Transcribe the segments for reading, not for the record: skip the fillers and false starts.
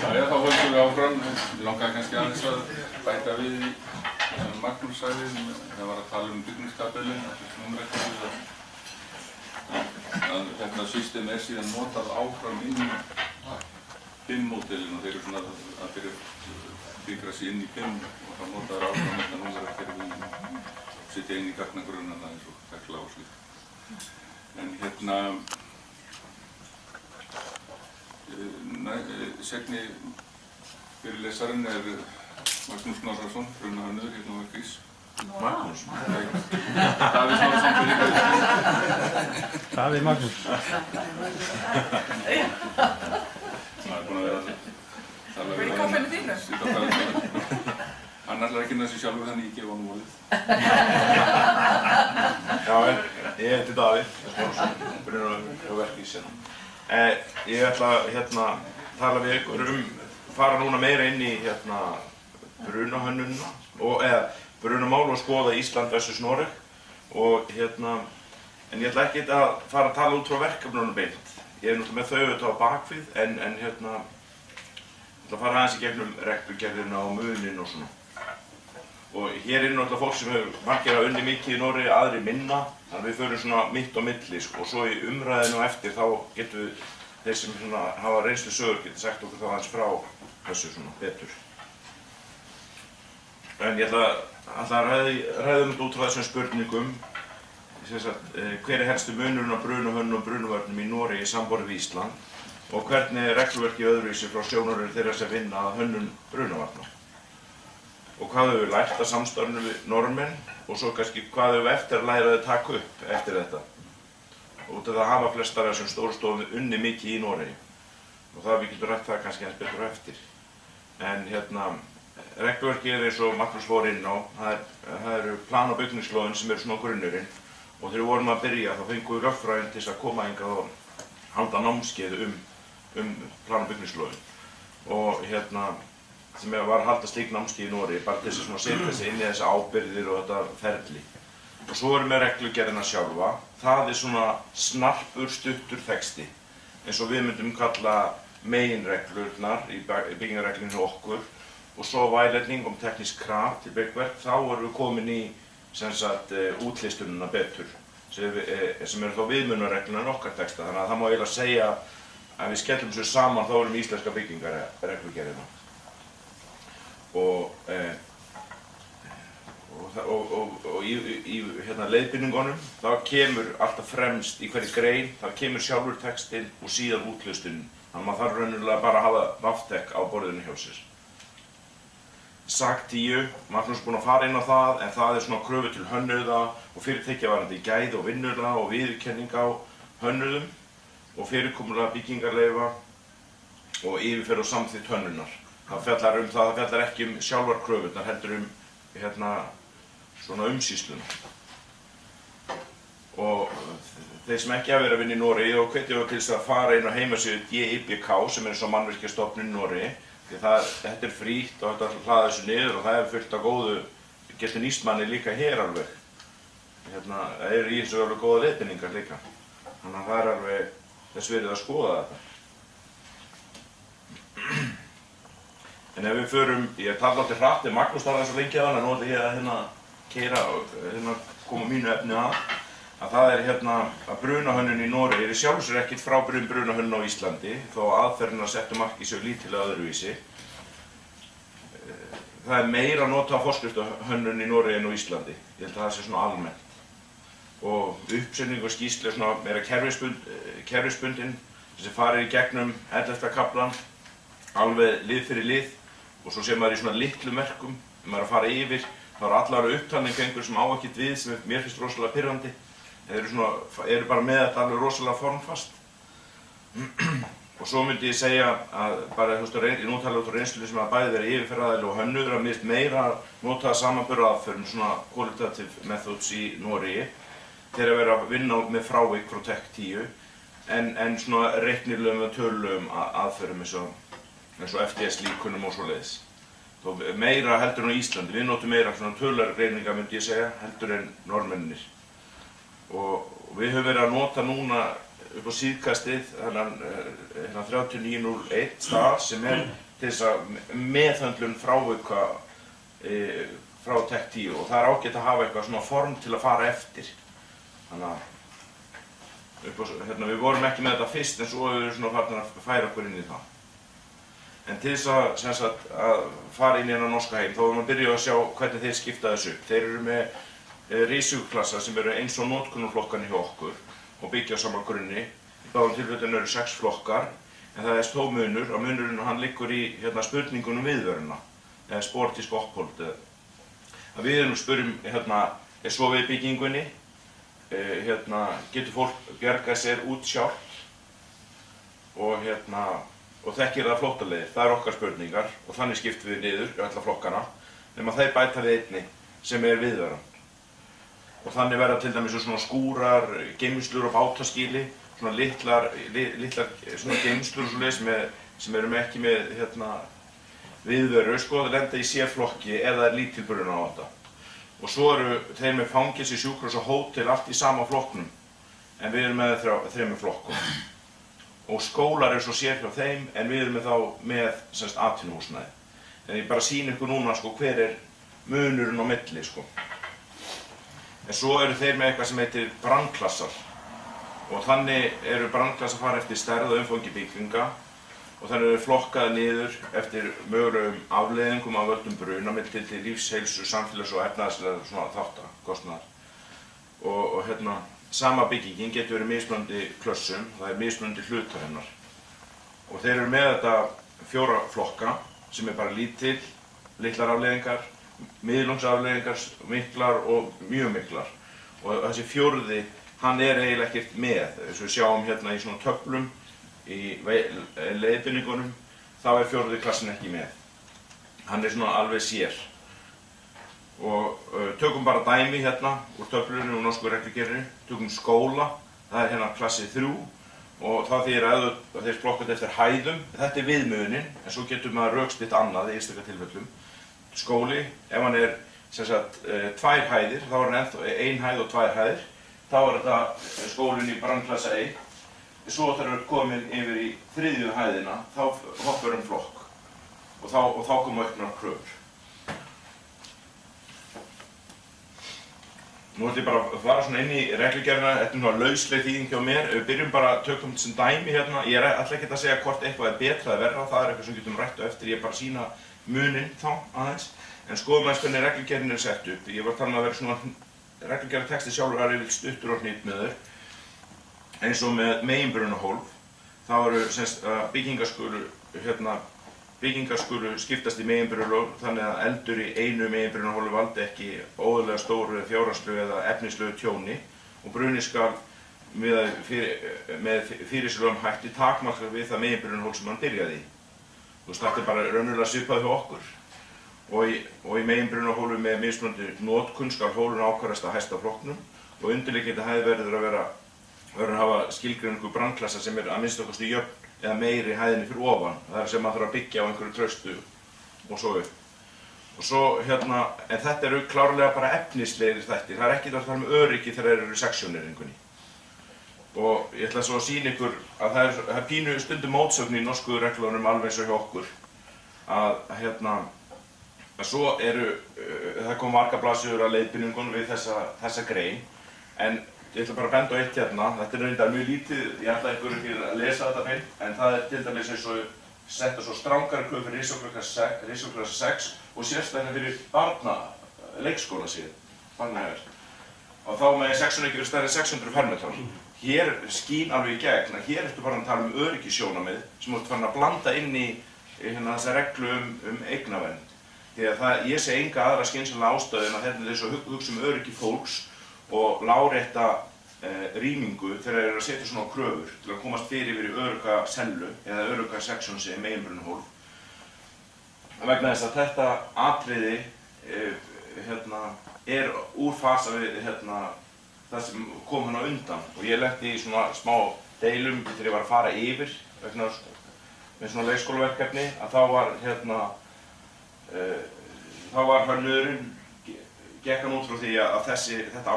Já, þá höldum við áfram. Ég langaði kannski aðeins að bæta við í Magnús sagði, það var að tala byggningskapelin, númerreglur, að þetta system síðan notað áfram inn í PIM-módelin og þeir eru svona að byggra sig inn í PIM og það notaður áfram þetta númerreglur setja inn í gagnagrunnana eins og tekla og slíkt. En seinni fyrirlesarinn Magnús Snorrason, brunahönnuður hérna á Grís. Magnús? Davíð Snorrason fyrirlesarinn. Davíð Magnús. Það búinn að vera að tala í kaffinu þínu? Hann ætlar að kynna sig sjálfur þannig ég gefa honum orðið. Já, ég heiti Davíð Snorrason, brunahönnuður hjá Grís. Ég ætla að tala við ykkur fara núna meira inn í brunahönnunina eða brunamál og skoða Ísland versus Noreg og en ég ætla ekki að fara að tala út frá verkefnunum beint. Ég náttúrulega með þau auðvitað á bakvið en ég ætla að fara aðeins í gegnum reglugerðina og munin og svona. Og hér er náttúrulega fólk sem hefur margir að unni mikið í Noregi, aðri minna, þannig að við förum svona mitt á milli og svo í umræðinu og eftir þá getum við þeir sem hafa reynslu sögur getur sagt okkur þá aðeins frá þessu svona betur. En ég ætla að ræða þetta út frá þessum spurningum. Hver er helstu munurinn á brunahönnun og brunavörnum í Noregi samanborið við Ísland og hvernig er regluverkið öðruvísi frá sjónarhorni þeirra sem vinna að hönnun brunavarna? Og hvað höfum við lært af samstarfinu við Norðmenn og svo kannski hvað höfum við eftir að læra að taka upp eftir þetta. Út af það hafa flestar af þessum stóru stofum unni mikið í Noregi og það við getum rætt það kannski eins betur á eftir. En regluverkið er eins og Magnús fór inn á, það eru plan- og byggingarlögin sem eru svona grunnurinn og þegar við vorum að byrja þá fengum við lögfræðing til að koma hingað og halda námskeið plan- og byggingarlögin og sem var að halda slík námskeið í Noregi bara til þess að setja sig inn í þessi ábyrgðir og þetta ferli. Og svo erum við reglugerðina sjálfa. Það er svona snarpur, stuttur texti eins og við myndum kalla meginreglurnar í byggingarreglunni hjá okkur og svo væletning teknísk krav til byggverk. Þá erum við komin í útlistunina betur sem eru þá viðmiðunarreglurnar en okkar texta. Þannig að það má eiginlega segja að við skellum þessu saman þá erum íslenska byggingarreglugerðina. Og í leiðbeiningunum þá kemur alltaf fremst í hverri grein, þá kemur sjálfur textinn og síðan útlistunin. Þannig að maður þarf raunverulega bara að hafa VAFTEC á borðinu hjá sér. SAG 10, Magnús er búinn að fara inn á það, en það er svona kröfur til hönnuða og fyrirtækja varðandi gæði og vinnurða og viðurkenning á hönnuðum og fyrirkomulag byggingarleyfa og yfirferð og samþykkt hönnunar. Það fjallar ekki sjálfar kröfurnar, heldur svona umsýsluna. Og þeir sem ekki hafa verið að vinna í Noregi og hvetja við til þess að fara inn á heimasíðu DIBK sem er eins og mannvirkjastofnun í Noregi. Því þetta er frítt og þetta hlaða þessu niður og það er fullt af góðu, getur nýst manni líka hér alveg. Það eru í þessu alveg góða leiðbeiningar líka. Þannig að það er alveg þess verið að skoða þetta. En ef við förum, ég tala alltaf hratt, Magnús talaði svo lengi á hann, en nú ætla ég að keyra og koma mínu efni að það er að brunahönnun í Noregi er í sjálfu sér ekkert frá brunahönnun á Íslandi, þó aðferðin að setja marki séu lítillega öðruvísi. Það er meira að nota forskriftahönnun í Noregi en á Íslandi, ég held að það sé svona almennt. Og uppsetning og skýrslu er svona meira kerfisbundin, sem farir í gegnum 11. kaflan, alveg lið fyrir lið. Og svo sé maður í svona litlu merkum, ef maður er að fara yfir, þá allar upptalningu einhver sem á ekkert við sem mér finnst rosalega pirrandi. Þeir eru bara með þetta alveg rosalega formfast. Og svo myndi ég segja að bara ég nú tala út á reynslu sem að bæði vera yfirferðaraðili og hönnuður að mér meira að nota samanburðaraðferðum svona qualitative methods í Noregi þegar að vera að vinna með frávik frá TEC 10 en svona reiknilegum og tölulegum aðferðum eins og FDS-líkunum og svoleiðis. Þó meira heldur en á Íslandi, við notum meira svona tölulegreininga myndi ég segja heldur en Norðmennir. Og við höfum verið að nota núna upp á síðkastið þennan 3901 stað sem til þess að meðhöndlun frávika frá Tech 10 og það ágætt að hafa eitthvað svona form til að fara eftir. Þannig að við vorum ekki með þetta fyrst en svo við svona farin að færa okkur inn í það. En til þess að fara inn í þennan norska heim þá vorum við að byrja að sjá hvernig þeir skipta þessu upp. Þeir eru með risugklassa sem eru eins og notkunarflokkarnir hjá okkur og byggja á sama grunni. Í báðum tilfellum eru 6 flokkar en það þó munur og munurinn hann liggur í spurningunum viðvöruna eða sportísk upphold. Við spurjum er svo við byggingunni getur fólk bjargað sér út sjálft og þekkir það flóttaleiðir. Það okkar spurningar og þannig skiptum við niður í alla flokkana nema þeir bæta við einni sem viðvöran. Og þannig verða til dæmis svona skúrar, geymslur og bátaskýli, svona litlar svona geymslur og svoleiðis sem eru ekki með viðvöru, það lenda í sérflokki ef það lítil brunaáhætta. Og svo eru þeir með fangelsi, sjúkrahús og hótel allt í sama flokknum en við erum með 3 flokkum. Og skólar eru svo sér hjá þeim en við erum með atvinnuhúsnæði. En ég bara sýni ykkur núna hver munurinn á milli. En svo eru þeir með eitthvað sem heitir brandklassar og þannig eru brandklassar fara eftir stærð og umfangi bygginga og þannig eru flokkaði niður eftir mögulegum afleiðingum af völdum bruna með til lífsheilsu, samfélags- og efnahagslega þátta, kostnaðar. Og sama byggingin getur verið mismunandi klössum, það mismunandi hlutar hennar. Og þeir eru með þetta 4 flokka sem bara litlar afleiðingar, miðlungsafleiðingar, miklar og mjög miklar. Og þessi 4. hann eiginlega ekkert með, eins og við sjáum í svona töflum í leiðbeiningunum, þá 4. klassin ekki með. Hann svona alveg sér. Og tökum bara dæmi úr töflunni og norsku reglugerðinni, tökum skóla, það klassi 3 og það þýðir að þeir flokkast eftir hæðum, þetta viðmiðunin, en svo getur maður rökstutt annað í einstaka tilfellum. Skóli, ef hann 2 hæðir, þá hann 1 hæð og 2 hæðir, þá þetta skólinn í brandklassa 1. Svo þegar við komin yfir í 3. hæðina, þá hoppar flokk og þá koma auknar kröfur. Nú ætlum ég bara að fara svona inn í reglugerðina, þetta lausleg þýðing hjá mér. Við byrjum bara að tökum sem dæmi Ég ætla ekkert að segja hvort eitthvað betra eða verra, það eitthvað sem við getum rætt á eftir, ég bara sýna muninn þá aðeins. En skoðum aðeins hvernig reglugerðin sett upp. Ég var talað að vera svona, reglugerðartexti sjálfur yfirleitt stuttur og hnitmiður. Eins og með meginbrunahólf, þá eru byggingar skulu skiptast í meginbrunahólf þannig að eldur í einu meginbrunahóli valdi ekki óðurlega stóru fjárhagslegu eða efnislegu tjóni og bruni skal með fyrirsögum hætti takmarka við það meginbrunahól sem hann byrjaði í. Þetta bara raunverulega svipað hjá okkur. Og í meginbrunahólu með mismunandi notkun skal hólun ákvarðast að hæsta flokknum og undirliggjandi hæð verður að hafa skilgreiningu brandklassa sem að minnsta kosti jöfn eða meiri hæðinni fyrir ofan. Það sem maður þarf að byggja á einhverju traustu og svo upp. Og svo en þetta eru klárlega bara efnislegir þættir. Það ekkert að tala öryggi þegar þeir eru í seksjóneringunni. Og ég ætla svo að sýna ykkur að það er pínu stundum mótsögn í norsku reglunum alveg eins og hjá okkur. Að svo það kom margar blaðsíður að leiðbeiningunum við þessa grein. En ég ætla bara að benda á eitt þetta reyndar mjög lítið, ég ætla ykkur ekki að lesa þetta beint, en það til dæmis eins og setta svo strangari kröfur fyrir risugklassa 6 og sérstaklega fyrir leikskóla barnaheimil. Og þá með seksjón ekki verið stærri 600 fermetrar. Hér skín alveg í gegn að hér ertu bara að tala öryggissjónarmið sem þú ert farin að blanda inn í þessa reglu eignavernd. Því að ég sé enga aðra skynsamlega ástæðu en að þetta er þess að hugsa öryggi fólks og lárétta rýmingu þegar þeir eru að setja svona kröfur til að komast fyrir í örugga sellu eða örugga seksjónsi meginbrunahólf. Vegna þess að þetta atriði úr fasa við það sem kom á undan og ég lenti í svona smá deilum þegar ég var að fara yfir vegna með svona leikskólaverkefni að þá var hönnuðurinn gekk hann út frá því að þetta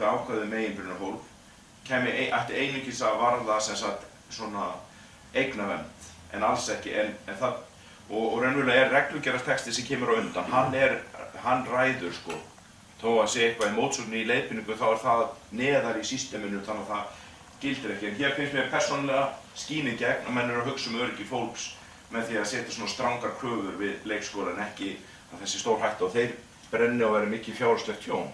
ákvæði meginbrunahólf ætti einungis að varða sem sagt svona eignavernd en alls ekki og raunverulega reglugerðartexti sem kemur á undan, hann ræður sko, þó að sé eitthvað í mótsögn í leiðbeiningu þá það neðar í systeminu þannig að það gildir ekki. En hér finnst mér persónulega skín í gegn að menn eru að hugsa öryggi fólks með því að setja svona strangar kröfur við leikskóla en ekki að þessi stór hætta og þeir brenni og veri mikið fjárhagslegt tjón.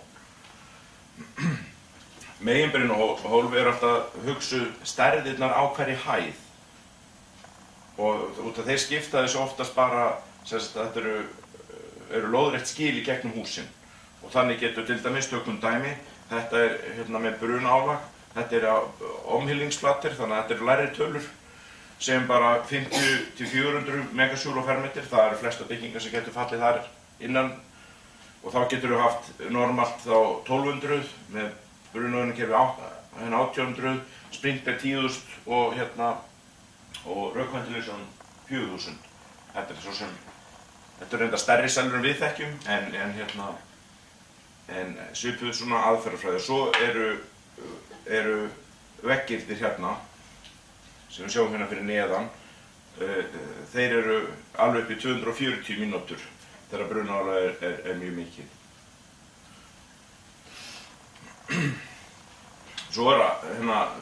Meginbrunahólf alltaf hugsuð stærðirnar á hverri hæð og út af þeir skipta þessu oftast bara, þetta eru lóðrétt skil í gegnum húsin og þannig getur til dæmis tökum dæmi, þetta með brunaálag, þetta omhyllingsflatir þannig að þetta eru lægri tölur sem bara 50 til 400 megasjúl á fermetr, það eru flesta byggingar sem getur fallið þar innan og þá getur við haft normalt þá 1200 með brunavarnakerfi 1800, sprinkler 10.000 og rökventilation 4.000. Þetta svo sem, þetta reynda stærri selur en við þekkjum en svipuð svona aðferðafræði. Svo eru veggirnir hérna sem við sjáum hérna fyrir neðan, þeir eru alveg upp í 240 mínútur þegar brunaálag er mjög mikið. Svo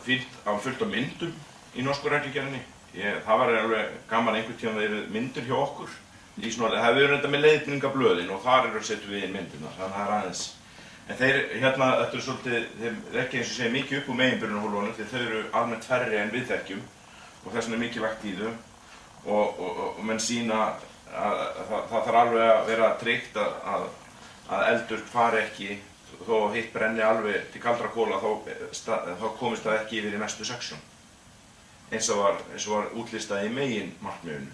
fínt að fullt af myndum í norsku reglugerðinni. Það var alveg gaman einhvern tíma að það eru myndir hjá okkur. Það hefur verið reynda með leiðbeiningablöðin og þar setjum við inn myndirnar, þannig að það aðeins. En þetta er svolítið, þeir ekki eins og segja mikið upp úr meginbrunahólfunum því þau eru almennt færri en við þekkjum og þess vegna er mikilvægt í þau og menn sýna að það þarf alveg að vera tryggt að eldur fari ekki þó hitt brenni alveg til kaldra kola þá komist það ekki yfir í næstu seksjón eins og var útlistað í meginmarkmiðinu.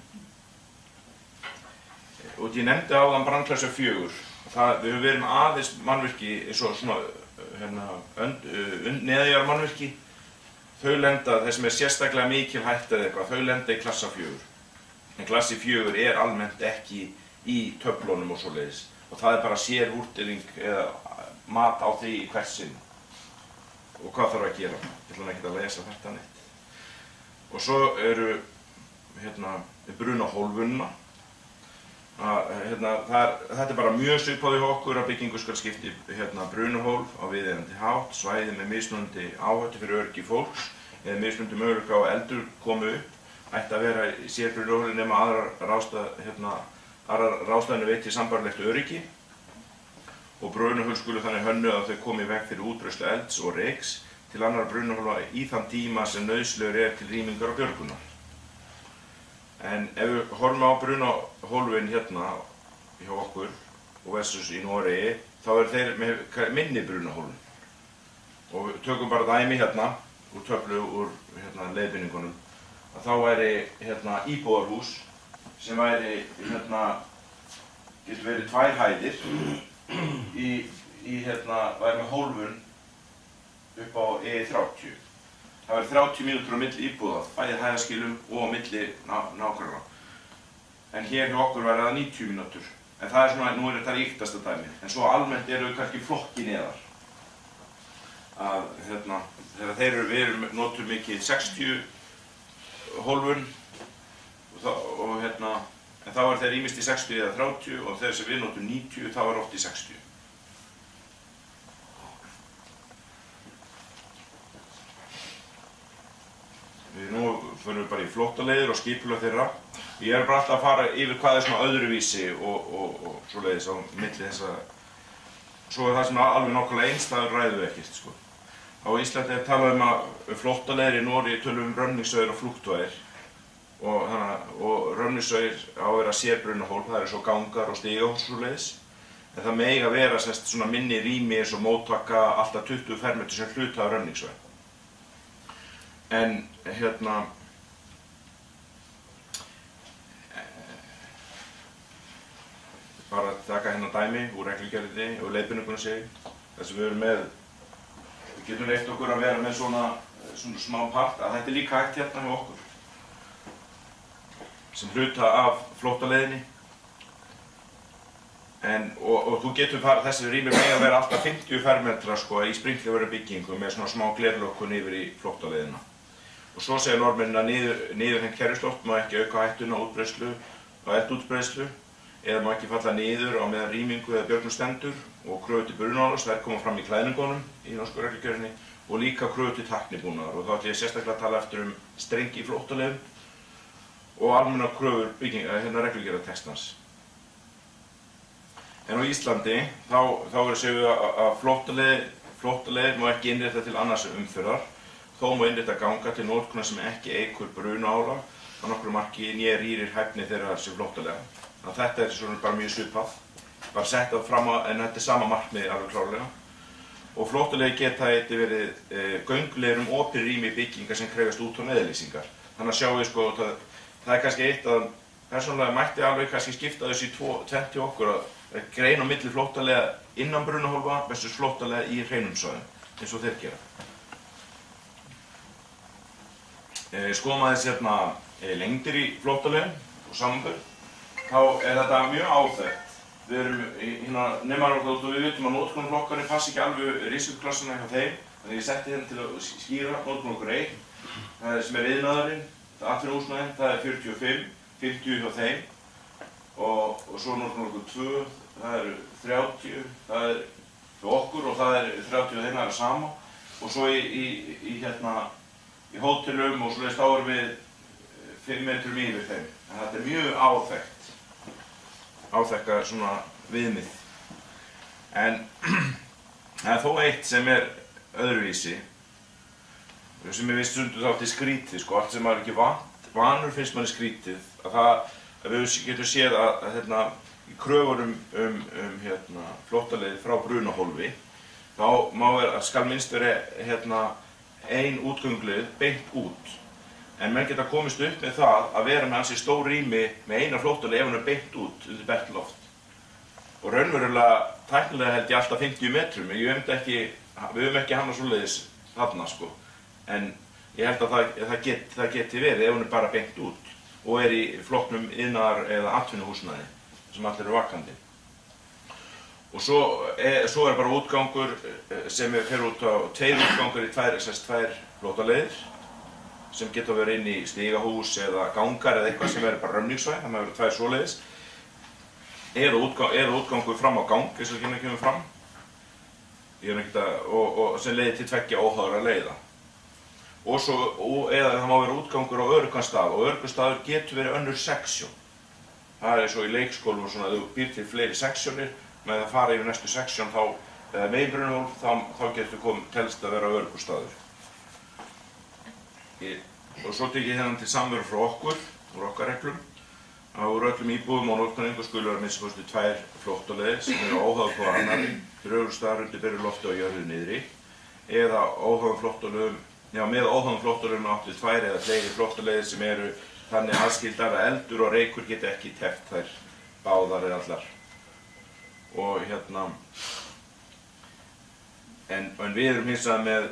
Og ég nefndi áðan brandklassa 4. Við höfum verið með aðeins mannvirki eins og svona neðjar mannvirki. Þau lenda, þess sem er sérstaklega mikil hætta eða eitthvað, þau lenda í klassa 4. En klassi 4 er almennt ekki í töflunum og svoleiðis. Og það er bara sérvúrtering eða mat á því í hvert sinn. Og hvað þarf að gera? Ég ætla ekki að lesa þetta neitt. Og svo eru brunahólfunna. Þetta er bara mjög svipað hjá okkur að byggingu skal skipta í brunahólf á viðeigandi hátt, svæði með mismunandi áhættu fyrir öryggi fólks eða mismunandi möguleika á að eldur komi upp ætti að vera í sérbrunnahólfi nema aðrar ráðstafanir veitt í sambærilegt öryggi og brunahólf skulu þannig hönnuð að þau komi í veg fyrir útbreiðslu elds og reyks til annarra brunahólfa í þann tíma sem nauðsynlegur til rýmingar og björgunar. En ef við horfum á brunahólfin hérna hjá okkur og versus í Noregi, þá eru þeir með minni brunahólfin. Og við tökum bara dæmi hérna úr töflu úr leiðbeiningunum að þá væri íbúðarhús sem væri getur verið 2 hæðir væri með hólfun upp á E30. Það væri 30 mínútur á milli íbúða, bæði hæðaskilum og á milli nágranna. En hér hjá okkur væri það 90 mínútur. En það er nú er þetta ríktasta dæmi. En svo almennt eru þau kannski flokki neðar. Þegar við notum mikið 60 hólfun en þá er þeir ýmist í 60 eða 30 og þegar sem við notum 90 þá er oft í 60. Nú förum við bara í flóttaleiðir og skipulag þeirra. Ég er bara alltaf að fara yfir hvað er svona öðruvísi og svoleiðis á milli þessa. Svo er það sem alveg nákvæmlega eins, það ræðum við ekkert sko. Á Íslandi er talað um flóttaleiðir, í Noregi tölum um römningssvæðir og flúktvæðir. Og römningssvæðir á að vera sérbrunahólf, það eru svo gangar og stígahús svoleiðis. En það mega vera svona minni rými eins og móttaka alltaf 20 fermetrar sem hluta af römningssvæði. En bara að taka hérna dæmi úr reglugerðinni og leiðbeiningunum segir þess að við getum leyft okkur að vera með svona smá part að þetta er líka hægt hérna hjá okkur sem hluta af flóttaleiðinni Og þú getur farið, þessi rými mega vera alltaf 50 fermetra sko í sprinkliföru byggingu með svona smá glerlökkun yfir í flóttaleiðina. Og svo segir Norðmenn að niðurhengt kerfisloft má ekki auka hættuna á útbreiðslu og eldútbreiðslu eða má ekki falla niður á meðan rýmingu eða björgun stendur og kröfu til brunaálags, þær koma fram í klæðningunum í norsku reglugerðinni og líka kröfu til tæknibúnaðar og þá ætlum ég sérstaklega að tala eftir strengi í flóttaleiðum og almennar kröfur reglugerðartextans. En á Íslandi þá séum við að flóttaleiðir má ekki innrétta til annars umferðar, þó má innrétta ganga til notkunar sem ekki eykur brunaálag á nokkru marki né rýrir hæfni þeirra sem flóttaleiða. Þannig að þetta svona bara mjög svipað, bara sett það fram en þetta er sama markmiði alveg klárlega. Og flóttaleiðir geta einnig verið göngleiðir opið rými byggingar sem krefjast út á neðurlýsingar. Þannig að sjáum við sko, það kannski eitt að persónulega mætti alveg kannski skipta þessu í tvennt hjá okkur að greina á milli flóttaleiða innan brunahólfa versus flóttaleiða í hreinum svæðum, eins og þeir gera. Skoðum aðeins hérna lengdir í flóttaleiðum og samanburð, þá þetta mjög áþekkt. Við erum nefnarlega og við vitum að notkunarflokkarnir passi ekki alveg risikoklassana hjá þeim, þannig ég setti hérna til að skýra notkunarflokkur 1, sem er iðnaðarinn, atvinnuhúsnæðin, það er 45, 50 hjá þeim og svo notkunarflokkur 2, það eru 30, það er hjá okkur og það er 30 hjá þeim, það er sama og svo í hótelum og svoleiðis þá erum við 5 metrum yfir þeim. En þetta er mjög áþekka svona viðmið. En það er þó eitt sem er öðruvísi, sem er vist stundum þátt í skrítið sko, allt sem maður ekki vanur finnst manni skrítið, að við getum séð að í kröfunum flóttaleiðir frá brunahólfi, þá má skal minnst vera ein útgöngleið beint út. En menn geta komist upp með það að vera með ansi stór rými með eina flóttaleið ef hún er beint út undir bert loft. Og raunverulega, tæknilega held ég alltaf 50 metrum, við höfum ekki hana svoleiðis þarna sko. En ég held að það geti verið ef hún er bara beint út og er í flokknum iðnaðar- eða atvinnuhúsnæði sem allir eru vakandi. Og svo er bara útgangur sem fer út á 2 útgangur í tvær flóttaleiðir sem geta verið inn í stigahús eða gangar eða eitthvað sem verður bara römningssvæði, það verður 2 svoleiðis. Eða útgangur fram á gang, eins og hérna kemur fram. Og sem leiðir til 2 óháðra leiða. Eða það má vera útgangur á öruggan stað og öruggur staður getur verið önnur seksjón. Það er svo í leikskólum og svona, þú býr til fleiri seksjónir, með að fara yfir næstu seksjón eða megin brunahólf, þá getur telst að vera öruggur staður. Og svo tek ég hérna til samveru frá okkur, úr okkar reglum, að úr öllum íbúðum og notkunarengu skulu vera minnst 2 flóttaleiðir sem eru óháðar hvor annarri, fyrir öruggsstaðar undir byrjulofti og jörðu niðri, eða með óháðum flóttaleiðum átt við 2 eða fleiri flóttaleiðir sem eru þannig aðskildar að eldur og reykur geta ekki teppt þær báðar eða allar. Og en við erum hins vegar með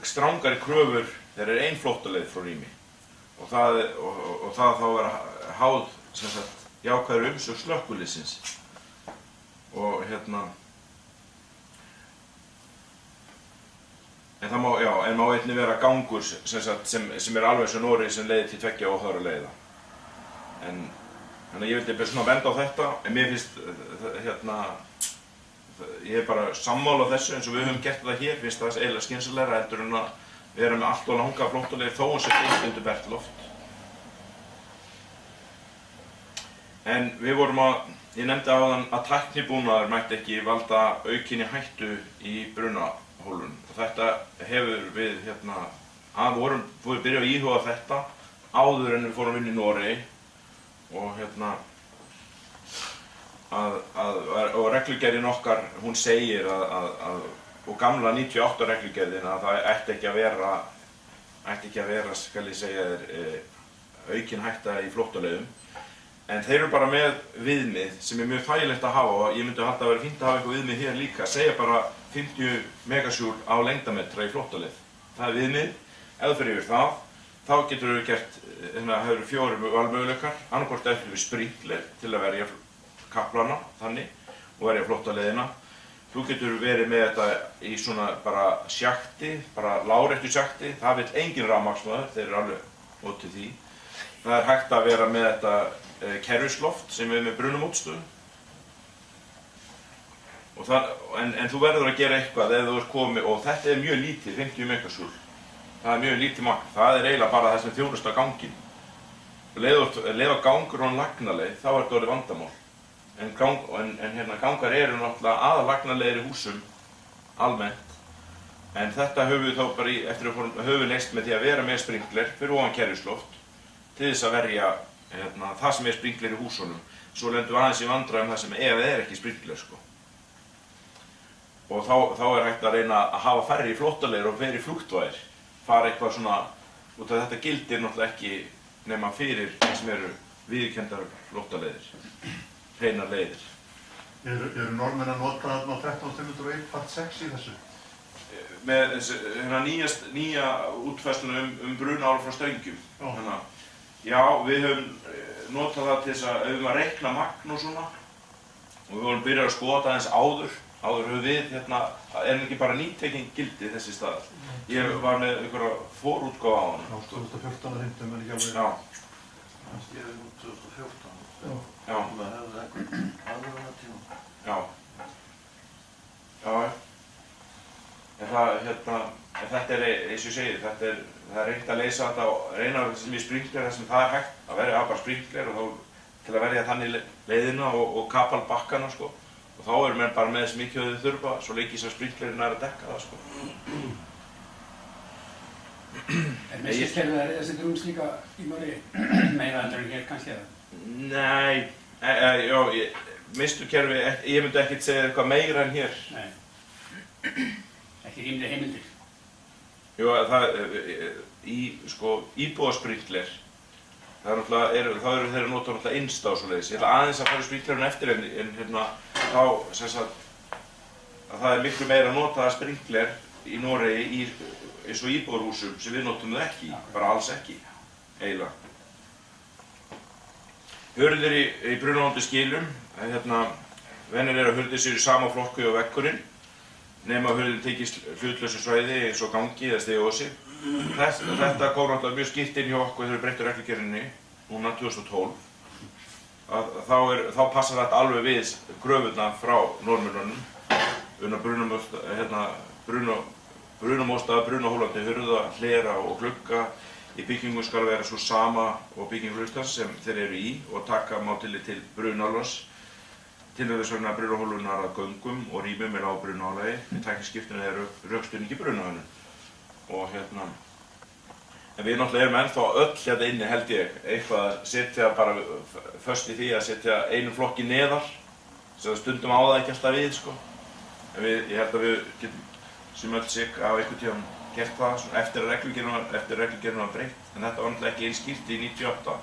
strangari kröfur þegar er ein flóttaleið frá rými og það þá vera háð jákvæðri umsögn slökkviliðsins og en má einnig vera gangur sem er alveg sem Noregi sem leiðir til 2 óháðra leiða. Þannig að ég vildi bara svona venda á þetta, en mér finnst ég er bara sammála þessu eins og við höfum gert það hér, finnst það eiginlega skynsamlegra heldur en að vera með allt og langa flóttaleiðir þó hún sé beint undir bert loft. En ég nefndi áðan að tæknibúnaður mætti ekki valda aukinni hættu í brunahólfum. Og þetta hefur við við byrjum að íhuga þetta áður en við fórum inn í Noregi og reglugerðin okkar, hún segir og gamla 98 reglugerðin að það ætti ekki að vera, skal ég segja þér, aukin hætta í flóttaleiðum. En þeir eru bara með viðmið sem er mjög þægilegt að hafa og ég myndi halda að vera fínt að hafa eitthvað viðmið hér líka. Segja bara 50 megasjúl á lengdametra í flóttaleið. Það er viðmið. Ef þú fer yfir það, þá getur við gert, það eru 4 valmöguleikar. Annaðhvort eftir við sprinkler til að verja kaplana þannig og verja flóttaleiðina. Þú getur verið með þetta í svona bara sjakti, bara láréttu sjakti. Það vill engin rafmagnsmaður, þeir eru alveg mótið því. Það hægt að vera með þetta kerfisloft sem með brunamótstöðu. En þú verður að gera eitthvað ef þú ert komið, og þetta mjög lítið, 50 megasúl. Það mjög lítið magn. Það eiginlega bara það sem þjónusta ganginn. Leið á gangur og lagnaleið, þá þetta orðið vandamál. En gangar eru náttúrulega aðalagnarleiðir í húsum, almennt. En þetta höfum við þá bara höfum við leyst með því að vera með sprinkler fyrir ofan kerfisloft til þess að verja það sem sprinkler í húsunum. Svo lendum við aðeins í vandræðum það sem ef það ekki sprinkler, sko. Og þá hægt að reyna að hafa færri flóttaleiðir og fleiri flúktvæðir. Fara eitthvað svona, út af þetta gildir náttúrulega ekki nema fyrir þeir sem eru viðurkenndar flóttaleiðir, hreinar leiðir. Eru norðmenn að nota þarna 13501 part 6 í þessu? Með nýja útfærsluna brunál frá Strengjum. Já, við höfum notað það til þess að við að reikna magn og svona. Og við vorum byrjað að skoða það aðeins áður. Áður höfum við, ekki bara nýtekinn gildi þessi staðar. Ég var með einhverja forútgáfa á hann. 2014 að hindum en ekki alveg. Já. Það er nú 2014. Já. Það hefði eitthvað aðvörunartíma. Já. Já. En þetta eins og ég segi, það er reynt að leysa þetta og reyna sem í sprinkler þar sem það er hægt. Að verja bara sprinkler og þá til að verja þannig leiðina og kapal bakkana, sko. Og þá eru menn bara með þess mikið þau þurfa, svo leikið sem sprinklerinn að dekka það, sko. Er mistilkerfið þessi grunns líka í Noregi meira en hér kannski eða? Nei, mistilkerfi, ég myndi ekkert segja eitthvað meira en hér. Nei, ekki rýmri heimildir. Jú, íbúðasprinkler, þá eru þeir að nota náttúrulega innst á svoleiðis. Ég ætla aðeins að fara í sprinklerinn eftir en þá sem sagt að það er miklu meira að nota það sprinkler í Noregi eins og íbúðarhúsum sem við notum það ekki, bara alls ekki, eiginlega. Hurðir í brunavondu skilum, venjan að hurðir séu í sama flokku og veggurinn, nema að hurðin tekist hlutlausu svæði eins og gangi eða stigósi. Þetta kom náttúrulega mjög skýrt inn hjá okkur þegar við breyttum reglugerðinni, núna 2012. Þá passar þetta alveg við gröfurnar frá Norðmönnunum, brunamósta, brunahólandi, hurða, hlera og glugga. Í byggingum skal vera svo sama og bygginglustans sem þeir eru í og taka má tillit til brunálans. Tilhörðis vegna brunahólunar að göngum og rýmum með lág brunálagi með tækniskiptinu eða rökstuðningi brunahönnun. En við náttúrulega erum ennþá öll inni held ég eitthvað að setja bara föst í því að setja einum flokki neðar sem stundum á það ekki alltaf við, sko. En ég held að við getum sem öll sig á einhvern tíðan gert það eftir reglugerðin var breytt, en þetta var náttúrulega ekki eins skýrt í 98,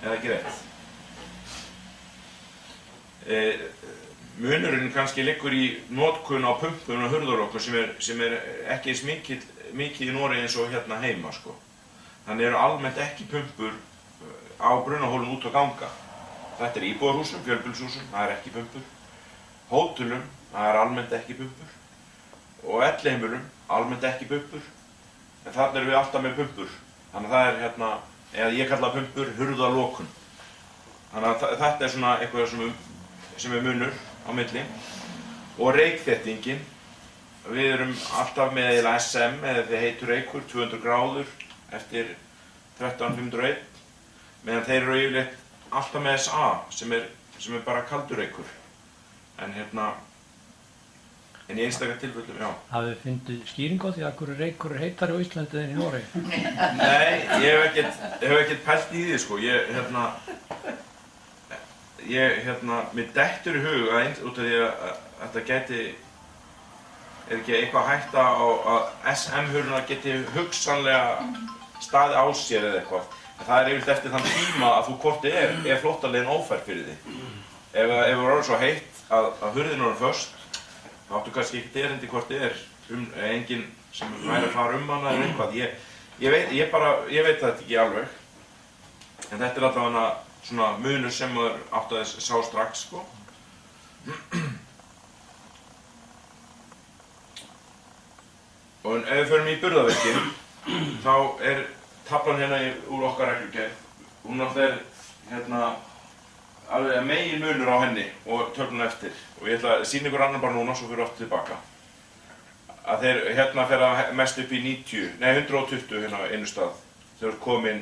eða ekki rétt. Munurinn kannski liggur í notkun á pumpum og hurðarlokum sem er ekki eins mikið í Noregi eins og hérna heima, sko. Þannig eru almennt ekki pumpur á brunahólum út á ganga. Þetta er íbúðarhúsum, fjölbýlishúsum, það er ekki pumpur. Hótelum, það er almennt ekki pumpur. Og elliheimilum, almennt ekki pumpur. En þarna erum við alltaf með pumpur. Þannig að það er eða ég kalla pumpur, hurðarlokun. Þannig að þetta er svona eitthvað sem er munur á milli. Og reykþéttingin. Við erum alltaf með SM, eða þið heitur reykur, 200 gráður eftir 13501, meðan þeir eru yfirleitt alltaf með SA, sem er bara kaldur reykur. En í einstakar tilfellum, já. Hafið þið fundið skýringu á því að hverju reykur er heitari á Íslandi en í Noregi? Nei, ég hef ekkert pælt í því, sko. Mér dettur í hug út af því að þetta gæti ekki eitthvað hætta á að SM-hurðina geti hugsanlega staðið á sér eða eitthvað. En það er yfirleitt eftir þann tíma að þú hvort er flóttaleiðin ófær fyrir því. Ef það er orðið svo heitt að hurðin er föst, þá áttu kannski ekkert erindi hvort enginn sem væri að fara hana eða eitthvað. Ég veit þetta ekki alveg. En þetta er allavega svona munur sem maður átti að sá strax, sko. Og ef við förum í burðarverkin, þá taflan hérna úr okkar reglugerð. Hún náttúrulega alveg megin munur á henni og töflun eftir. Og ég ætla að sýna ykkur annan bara núna, svo fyrir oft tilbaka. Að þeir hérna fer að mest upp í 120 hérna á einu stað. Þeir eru komin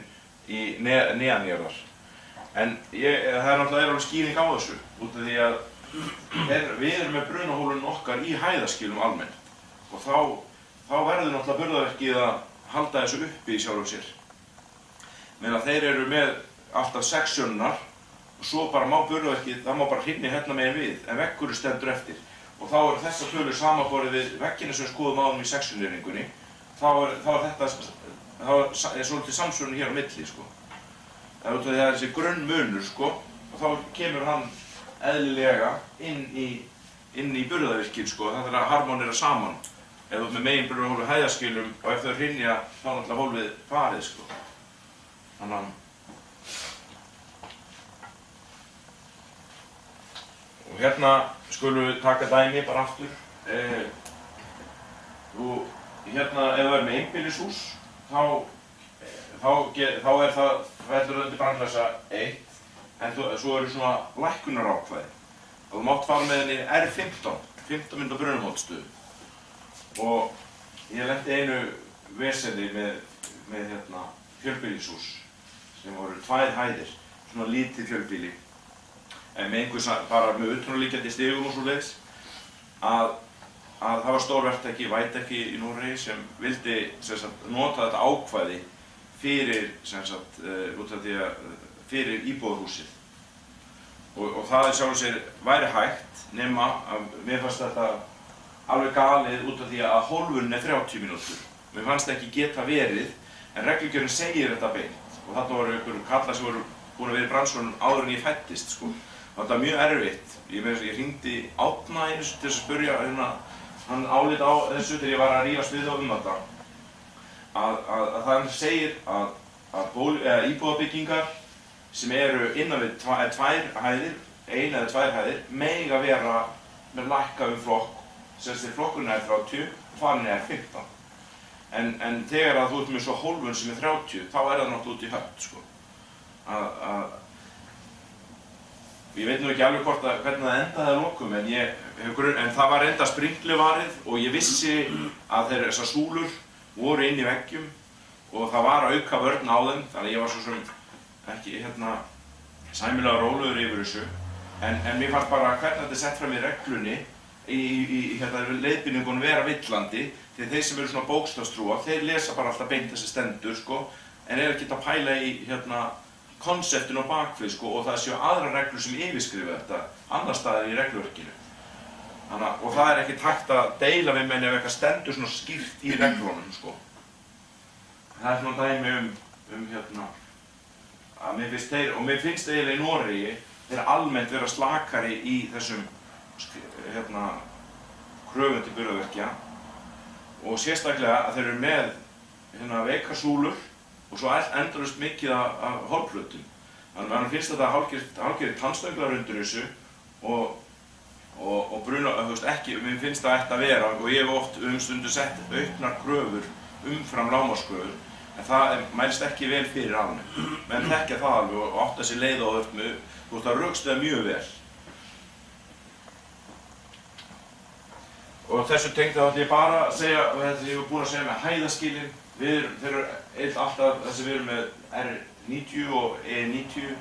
í neðanjarðar. En það náttúrulega alveg skýring á þessu, út af því að við erum með brunahólun okkar í hæðaskilum almennt. Og þá verður náttúrulega burðarverkið að halda þessu uppi í sjálfum sér. Meðan þeir eru með alltaf seksjónnar og svo bara má burðarverkið, það má bara hrynja hérna megin við, en veggurinn stendur eftir. Og þá eru þessar tölur samanborið við veggina sem við skoðum áðan í seksjónlýringunni, þá er svolítið samsvörun hér á milli, sko. Það er þessi grunnmunur, sko, og þá kemur hann eðlilega inn í burðarverkið, sko, það þarf að harmonera saman. Ef þú ert með meginburðarhólf við hæðaskilum og ef þau hrynja, þá er náttúrulega hólfið farið, sko. Þannig að og hérna skulum við taka dæmi bara aftur. Hérna, ef það með einbýlishús, þá er það fellur undir brandklassa 1, en svo eru svona lækkunarákvæði. Þú mátt fara með henni R15, 15 mynda brunahólsstöðu. Og ég lenti einu veseni með fjölbýlishús sem voru 2 hæðir, svona lítið fjölbýli. En með bara með utanliggjandi stigum og svoleiðis að það var stór verktaki, Vætaki í Noregi sem vildi nota þetta ákvæði fyrir íbúðarhúsið. Og það í sjálfu sér væri hægt nema að mér fannst þetta alveg galið út af því að hólfun 30 mínútur. Mér fannst ekki geta verið, en reglugerðin segir þetta beint. Og þarna voru ykkur kallar sem voru búin að vera í bransunum áður en ég fæddist, sko. Þetta var mjög erfitt. Ég hringdi Árna einu til að spurja hann álit á þessu þegar ég var að rífast við þetta. Að það segir að íbúðarbyggingar sem eru innan við 2 hæðir, 1 eða 2 hæðir, mega vera með lækka flokk. Þegar flokkurinn er 30 og farin er 15. En þegar að þú ert með svo hólfun sem er 30, þá er það náttúrulega út í hött, sko. Ég veit nú ekki alveg hvernig það endaði að lokum, en það var enda sprinkluvarið og ég vissi að þessar súlur voru inn í veggjum og það var að auka vörn á þeim, þannig að ég var svo sem ekki sæmilega rólegur yfir þessu. En mér fannst bara hvernig þetta er sett fram í reglunni í leiðbeiningunum vera villandi, því þeir sem eru svona bókstafstrúar, þeir lesa bara alltaf beint þessi stendur, sko, en ekki að pæla í konseptinu á bakvið, sko, og það séu aðra reglur sem yfirskrifa þetta annar staðar í regluverkinu. Og það er ekkert hægt að deila við menn ef eitthvað stendur svona skýrt í reglunum, sko. Það er svona dæmi að mér finnst eiginlega í Noregi þeir almennt vera slakari í þessum kröfum til burðarverkja og sérstaklega að þeir eru með veikar súlur og svo endalaust mikið af hólfplötum. Þannig að mér finnst þetta hálfgerðir tannstönglar undir þessu og bruna, mér finnst það ætti að vera og ég hef oft stundum sett auknar kröfur umfram lágmarkskröfur en það mælst ekki vel fyrir almennt. Menn þekkja það alveg og átta sér leið á þú ert að rökstuða mjög vel. Og þessu tengd þá ætla ég bara að segja, þetta ég var búinn að segja með hæðaskilin. Þeir eru alltaf þessi við erum með R90 og E90